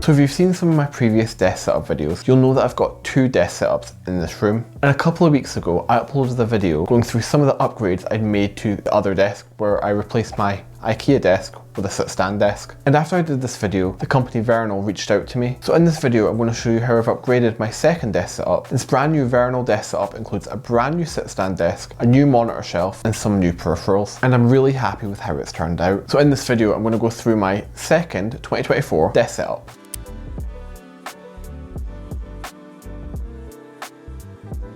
So if you've seen some of my previous desk setup videos, you'll know that I've got two desk setups in this room. And a couple of weeks ago, I uploaded a video going through some of the upgrades I'd made to the other desk, where I replaced my IKEA desk with a sit-stand desk. And after I did this video, the company Vernal reached out to me. So in this video, I'm going to show you how I've upgraded my second desk setup. This brand new Vernal desk setup includes a brand new sit-stand desk, a new monitor shelf, and some new peripherals. And I'm really happy with how it's turned out. So in this video, I'm going to go through my second 2024 desk setup.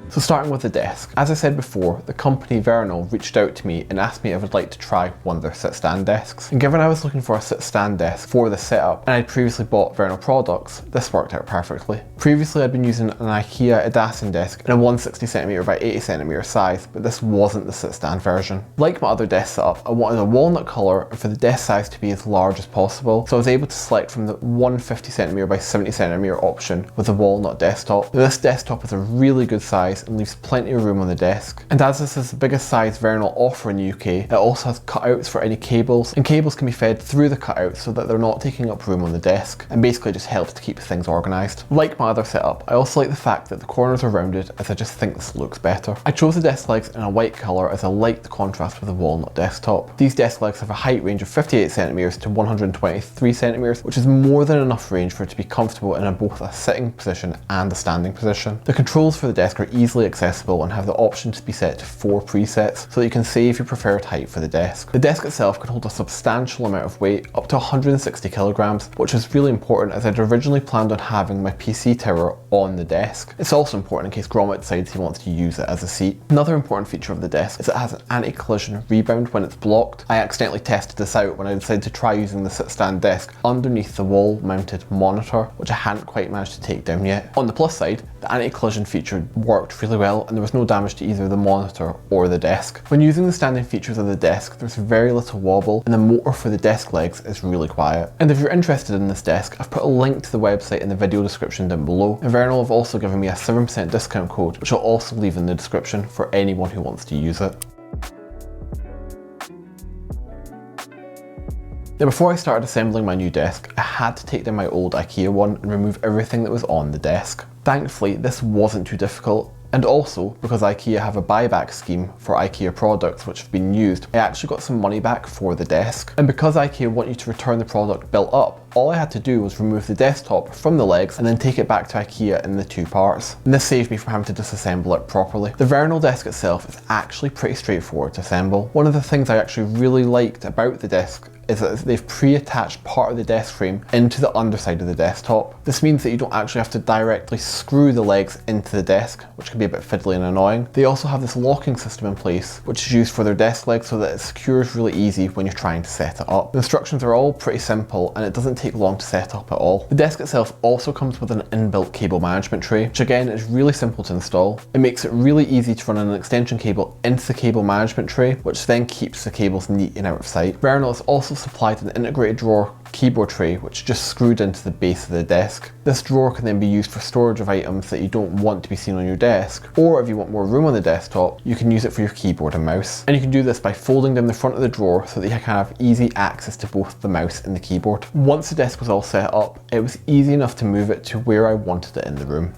So starting with the desk, as I said before, the company Vernal reached out to me and asked me if I'd like to try one of their sit-stand desks. And given I was looking for a sit-stand desk for this setup, and I'd previously bought Vernal products, this worked out perfectly. Previously I'd been using an IKEA Adassian desk in a 160cm by 80cm size, but this wasn't the sit-stand version. Like my other desk setup, I wanted a walnut colour and for the desk size to be as large as possible, so I was able to select from the 150cm by 70cm option with the walnut desktop. Now, this desktop is a really good size and leaves plenty of room on the desk. And as this is the biggest size Vernal offer in the UK, it also has cutouts for any cables, and cables can be fed through the cutouts so that they're not taking up room on the desk, and basically just helps to keep things organised. Like my other setup, I also like the fact that the corners are rounded, as I just think this looks better. I chose the desk legs in a white colour as I like the contrast with the walnut desktop. These desk legs have a height range of 58cm to 123cm, which is more than enough range for it to be comfortable in both a sitting position and a standing position. The controls for the desk are easily accessible and have the option to be set to 4 presets so that you can save your preferred height for the desk. The desk itself can hold a substantial amount of weight, up to 160 kilograms, which is really important as I'd originally planned on having my PC tower on the desk. It's also important in case Gromit decides he wants to use it as a seat. Another important feature of the desk is it has an anti-collision rebound when it's blocked. I accidentally tested this out when I decided to try using the sit-stand desk underneath the wall-mounted monitor, which I hadn't quite managed to take down yet. On the plus side, the anti-collision feature worked really well and there was no damage to either the monitor or the desk. When using the standing features of the desk, there's very little wobble and the motor for the desk legs is really quiet. And if you're interested in this desk, I've put a link to the website in the video description down below. And Vernal have also given me a 7% discount code, which I'll also leave in the description for anyone who wants to use it. Now before I started assembling my new desk, I had to take down my old IKEA one and remove everything that was on the desk. Thankfully, this wasn't too difficult. And also, because IKEA have a buyback scheme for IKEA products which have been used, I actually got some money back for the desk. And because IKEA want you to return the product built up, all I had to do was remove the desktop from the legs and then take it back to IKEA in the 2 parts. And this saved me from having to disassemble it properly. The Vernal desk itself is actually pretty straightforward to assemble. One of the things I actually really liked about the desk is that they've pre-attached part of the desk frame into the underside of the desktop. This means that you don't actually have to directly screw the legs into the desk, which can be a bit fiddly and annoying. They also have this locking system in place, which is used for their desk legs so that it secures really easy when you're trying to set it up. The instructions are all pretty simple and it doesn't take long to set up at all. The desk itself also comes with an inbuilt cable management tray, which again is really simple to install. It makes it really easy to run an extension cable into the cable management tray, which then keeps the cables neat and out of sight. Vernal is also supplied an integrated drawer keyboard tray which is just screwed into the base of the desk. This drawer can then be used for storage of items that you don't want to be seen on your desk, or if you want more room on the desktop, you can use it for your keyboard and mouse. And you can do this by folding down the front of the drawer so that you can have easy access to both the mouse and the keyboard. Once the desk was all set up, it was easy enough to move it to where I wanted it in the room.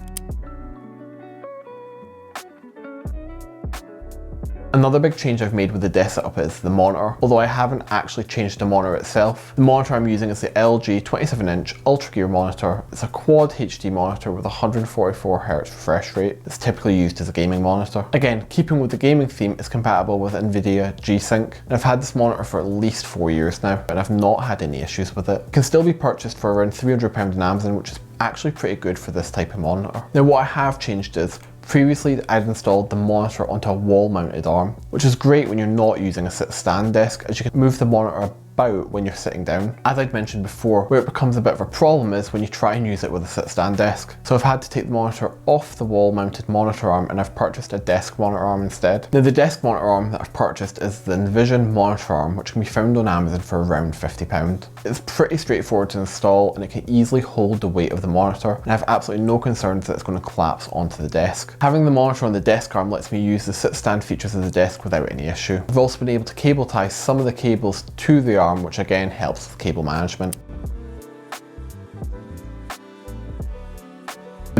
Another big change I've made with the desk setup is the monitor, although I haven't actually changed the monitor itself. The monitor I'm using is the LG 27-inch Ultra Gear monitor. It's a quad HD monitor with 144Hz refresh rate. It's typically used as a gaming monitor. Again, keeping with the gaming theme, it's compatible with NVIDIA G-Sync. And I've had this monitor for at least 4 years now, and I've not had any issues with it. It can still be purchased for around £300 on Amazon, which is actually pretty good for this type of monitor. Now what I have changed is, previously I'd installed the monitor onto a wall mounted arm, which is great when you're not using a sit-stand desk as you can move the monitor about when you're sitting down. As I'd mentioned before, where it becomes a bit of a problem is when you try and use it with a sit-stand desk. So I've had to take the monitor off the wall mounted monitor arm and I've purchased a desk monitor arm instead. Now the desk monitor arm that I've purchased is the Envision monitor arm, which can be found on Amazon for around £50. It's pretty straightforward to install and it can easily hold the weight of the monitor, and I have absolutely no concerns that it's going to collapse onto the desk. Having the monitor on the desk arm lets me use the sit-stand features of the desk without any issue. I've also been able to cable tie some of the cables to the arm, which again helps with cable management.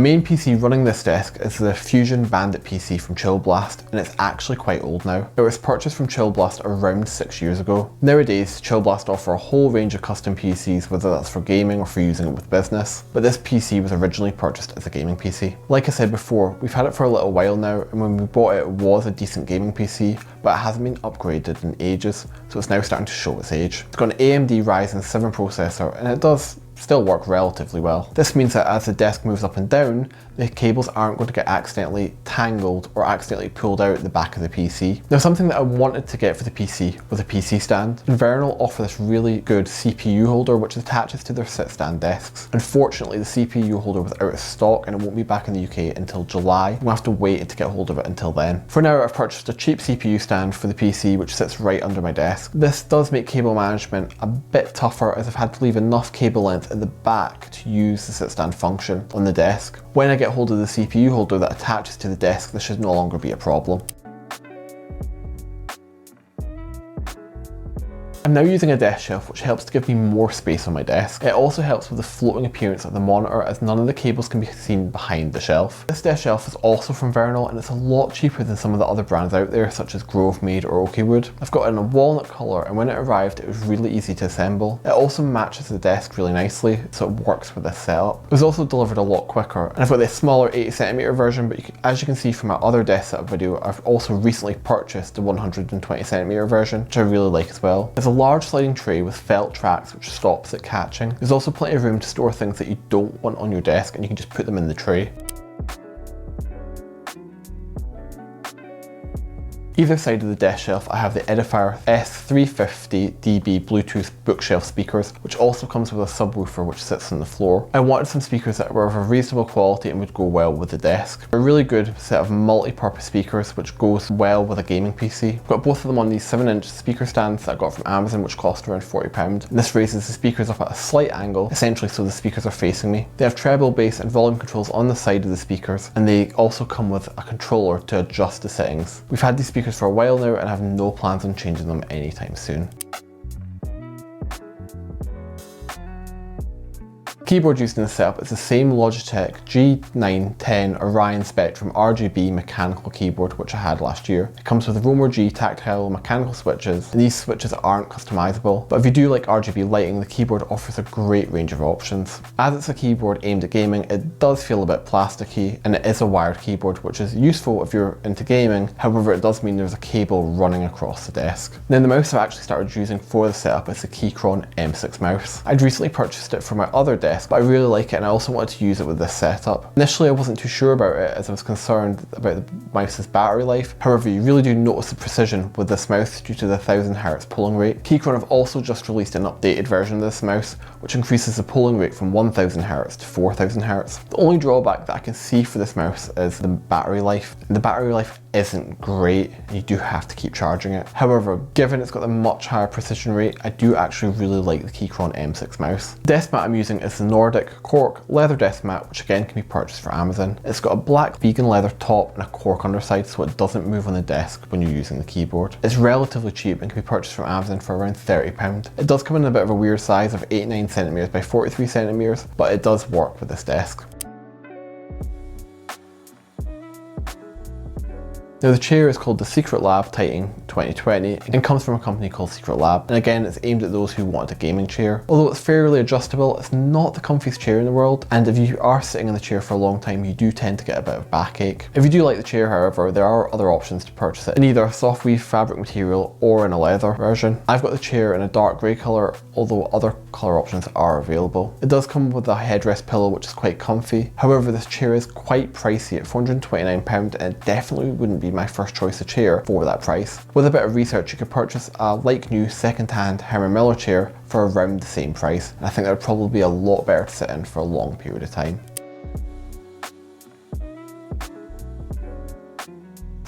main PC running this desk is the Fusion Bandit PC from Chill Blast, and it's actually quite old now. It was purchased from Chill Blast around 6 years ago. Nowadays, Chill Blast offer a whole range of custom PCs, whether that's for gaming or for using it with business, but this PC was originally purchased as a gaming PC. Like I said before, we've had it for a little while now, and when we bought it, it was a decent gaming PC, but it hasn't been upgraded in ages, so it's now starting to show its age. It's got an AMD Ryzen 7 processor, and it does still work relatively well. This means that as the desk moves up and down, the cables aren't going to get accidentally tangled or accidentally pulled out the back of the PC. Now, something that I wanted to get for the PC was a PC stand. Vernal offer this really good CPU holder which attaches to their sit stand desks. Unfortunately, the CPU holder was out of stock and it won't be back in the UK until July. We'll have to wait to get hold of it until then. For now, I've purchased a cheap CPU stand for the PC which sits right under my desk. This does make cable management a bit tougher as I've had to leave enough cable length at the back to use the sit stand function on the desk. When I get hold of the CPU holder that attaches to the desk, this should no longer be a problem. I'm now using a desk shelf which helps to give me more space on my desk. It also helps with the floating appearance of the monitor as none of the cables can be seen behind the shelf. This desk shelf is also from Vernal and it's a lot cheaper than some of the other brands out there such as Grovemade or Oakwood. I've got it in a walnut colour and when it arrived it was really easy to assemble. It also matches the desk really nicely so it works with this setup. It was also delivered a lot quicker and I've got this smaller 80cm version, but as you can see from my other desk setup video, I've also recently purchased the 120cm version which I really like as well. There's a large sliding tray with felt tracks which stops it catching. There's also plenty of room to store things that you don't want on your desk and you can just put them in the tray. Either side of the desk shelf I have the Edifier S350dB Bluetooth bookshelf speakers, which also comes with a subwoofer which sits on the floor. I wanted some speakers that were of a reasonable quality and would go well with the desk. A really good set of multi-purpose speakers which goes well with a gaming PC. I've got both of them on these 7-inch speaker stands that I got from Amazon which cost around £40, and this raises the speakers up at a slight angle, essentially so the speakers are facing me. They have treble, bass and volume controls on the side of the speakers, and they also come with a controller to adjust the settings. We've had these speakers for a while now and I have no plans on changing them anytime soon. Keyboard used in the setup is the same Logitech G910 Orion Spectrum RGB mechanical keyboard which I had last year. It comes with Romer G tactile mechanical switches, and these switches aren't customizable, but if you do like RGB lighting, the keyboard offers a great range of options. As it's a keyboard aimed at gaming, it does feel a bit plasticky, and it is a wired keyboard which is useful if you're into gaming. However, it does mean there's a cable running across the desk. Now, the mouse I've actually started using for the setup is the Keychron M6 mouse. I'd recently purchased it for my other desk, but I really like it and I also wanted to use it with this setup. Initially I wasn't too sure about it as I was concerned about the mouse's battery life. However, you really do notice the precision with this mouse due to the 1000Hz polling rate. Keychron have also just released an updated version of this mouse which increases the polling rate from 1000Hz to 4000Hz. The only drawback that I can see for this mouse is the battery life. The battery life isn't great and you do have to keep charging it. However, given it's got a much higher precision rate, I do actually really like the Keychron M6 mouse. The desk mat I'm using is the Nordic cork leather desk mat, which again can be purchased from Amazon. It's got a black vegan leather top and a cork underside so it doesn't move on the desk when you're using the keyboard. It's relatively cheap and can be purchased from Amazon for around £30. It does come in a bit of a weird size of 89cm by 43cm, but it does work with this desk. Now, the chair is called the Secret Lab Titan 2020 and comes from a company called Secret Lab, and again it's aimed at those who want a gaming chair. Although it's fairly adjustable, it's not the comfiest chair in the world, and if you are sitting in the chair for a long time you do tend to get a bit of backache. If you do like the chair, however, there are other options to purchase it in either a soft weave fabric material or in a leather version. I've got the chair in a dark grey colour, although other colour options are available. It does come with a headrest pillow which is quite comfy. However, this chair is quite pricey at £429 and it definitely wouldn't be my first choice of chair for that price. With a bit of research, you could purchase a like new second-hand Herman Miller chair for around the same price, and I think that would probably be a lot better to sit in for a long period of time.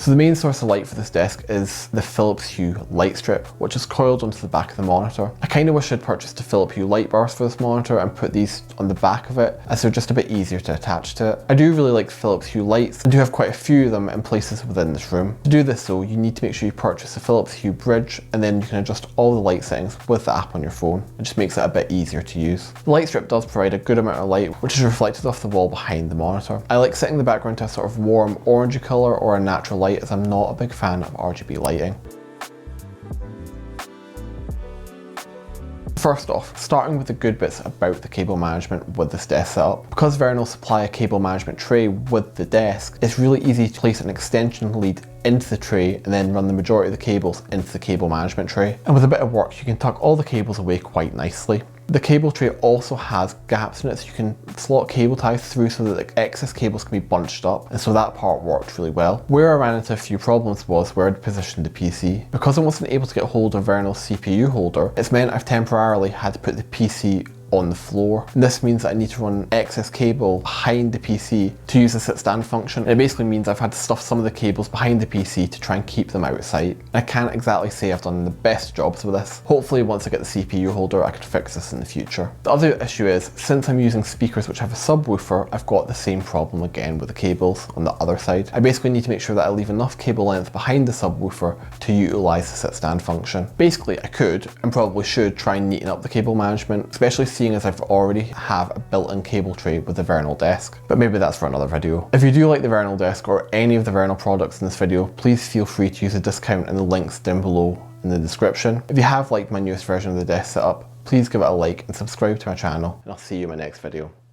So the main source of light for this desk is the Philips Hue light strip, which is coiled onto the back of the monitor. I kind of wish I'd purchased a Philips Hue light bars for this monitor and put these on the back of it, as they're just a bit easier to attach to it. I do really like the Philips Hue lights and do have quite a few of them in places within this room. To do this though, you need to make sure you purchase a Philips Hue bridge, and then you can adjust all the light settings with the app on your phone. It just makes it a bit easier to use. The light strip does provide a good amount of light, which is reflected off the wall behind the monitor. I like setting the background to a sort of warm orangey colour or a natural light, as I'm not a big fan of RGB lighting. First off, starting with the good bits about the cable management with this desk setup. Because Vernal supply a cable management tray with the desk, it's really easy to place an extension lead into the tray and then run the majority of the cables into the cable management tray. And with a bit of work, you can tuck all the cables away quite nicely. The cable tray also has gaps in it, so you can slot cable ties through so that the excess cables can be bunched up, and so that part worked really well. Where I ran into a few problems was where I'd positioned the PC. Because I wasn't able to get hold of Vernal's CPU holder, it's meant I've temporarily had to put the PC on the floor. And this means that I need to run excess cable behind the PC to use the sit stand function. And it basically means I've had to stuff some of the cables behind the PC to try and keep them out of sight. I can't exactly say I've done the best jobs with this. Hopefully once I get the CPU holder I could fix this in the future. The other issue is, since I'm using speakers which have a subwoofer, I've got the same problem again with the cables on the other side. I basically need to make sure that I leave enough cable length behind the subwoofer to utilise the sit stand function. Basically I could, and probably should, try and neaten up the cable management, especially seeing as I've already have a built-in cable tray with the Vernal desk, but maybe that's for another video. If you do like the Vernal desk or any of the Vernal products in this video, please feel free to use the discount in the links down below in the description. If you have liked my newest version of the desk setup, please give it a like and subscribe to my channel, and I'll see you in my next video.